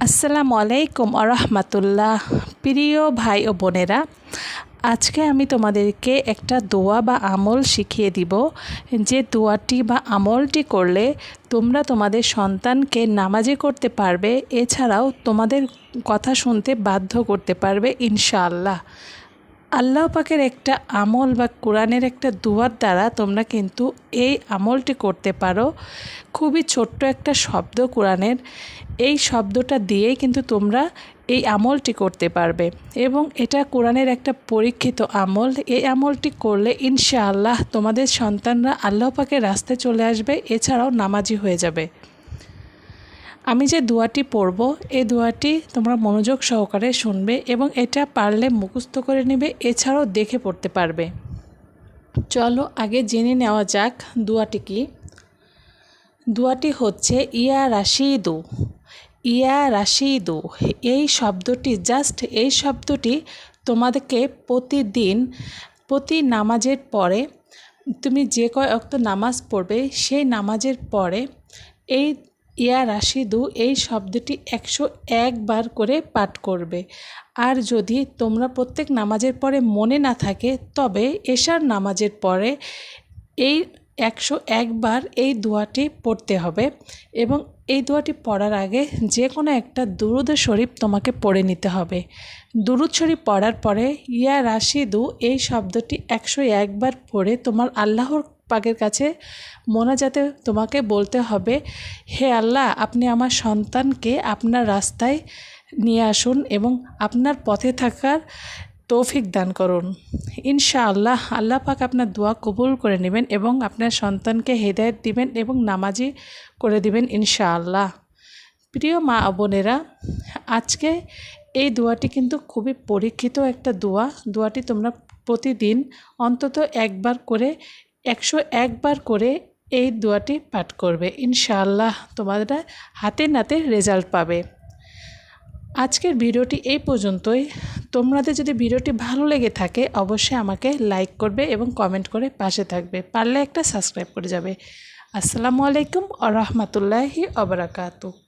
আসসালামু আলাইকুম আরহামাতুল্লাহ। প্রিয় ভাই ও বোনেরা, আজকে আমি তোমাদেরকে একটা দোয়া বা আমল শিখিয়ে দিব, যে দোয়াটি বা আমলটি করলে তোমরা তোমাদের সন্তানকে নামাজি করতে পারবে, এছাড়াও তোমাদের কথা শুনতে বাধ্য করতে পারবে ইনশাআল্লাহ। আল্লাহ পাকের একটা আমল বা কোরআনের একটা দুয়ার দ্বারা তোমরা কিন্তু এই আমলটি করতে পারো। খুবই ছোট্ট একটা শব্দ কোরআনের, এই শব্দটা দিয়েই কিন্তু তোমরা এই আমলটি করতে পারবে এবং এটা কোরআনের একটা পরীক্ষিত আমল। এই আমলটি করলে ইনশাআল্লাহ তোমাদের সন্তানরা আল্লাহ পাকের রাস্তায় চলে আসবে, এছাড়াও নামাজি হয়ে যাবে। আমি যে দোয়াটি পড়ব, এই দোয়াটি তোমরা মনোযোগ সহকারে শুনবে এবং এটা পারলে মুখস্থ করে নেবে, এছাড়াও দেখে পড়তে পারবে। চলো আগে জেনে নেওয়া যাক দোয়াটি কি। দোয়াটি হচ্ছে ইয়া রাশিদু, ইয়া রাশিদু। এই শব্দটি এই শব্দটি তোমাদেরকে প্রতিদিন প্রতি নামাজের পরে, তুমি যে কয় ওয়াক্ত নামাজ পড়বে সেই নামাজের পরে এই ইয়া রাশিদু এই শব্দটি 101 বার করে পাঠ করবে। আর যদি তোমরা প্রত্যেক নামাজের পরে মনে না থাকে, তবে এশার নামাজের পরে এই 101 বার এই দোয়াটি পড়তে হবে এবং এই দোয়াটি পড়ার আগে যে কোনো একটা দুরূদ শরীফ তোমাকে পড়ে নিতে হবে। দুরূদ শরীফ পড়ার পরে ইয়া রাশিদু এই শব্দটি 101 বার পড়ে তোমার আল্লাহর পাকের কাছে মোনাজাতে তোমাকে বলতে হবে, হে আল্লাহ, আপনি আমার সন্তানকে আপনার রাস্তায় নিয়ে আসুন এবং আপনার পথে থাকার তৌফিক দান করুন। ইনশাআল্লাহ আল্লাহ পাক আপনার দোয়া কবুল করে নেবেন এবং আপনার সন্তানকে হেদায়েত দিবেন এবং নামাজি করে দিবেন ইনশাআল্লাহ। প্রিয় মা বোনেরা, আজকে এই দোয়াটি কিন্তু খুবই পরীক্ষিত একটা দোয়া। দোয়াটি তোমরা প্রতিদিন অন্তত একবার করে 101 বার করে এই দোয়াটি পাঠ করবে। ইনশাআল্লাহ তোমরা হাতে নাতে রেজাল্ট পাবে। আজকের ভিডিওটি এই পর্যন্তই। তোমাদের যদি ভিডিওটি ভালো লেগে থাকে অবশ্যই আমাকে লাইক করবে এবং কমেন্ট করে পাশে থাকবে, পারলে একটা সাবস্ক্রাইব করে যাবে। আসসালামু আলাইকুম ওয়া রাহমাতুল্লাহি ওয়া বারাকাতুহু।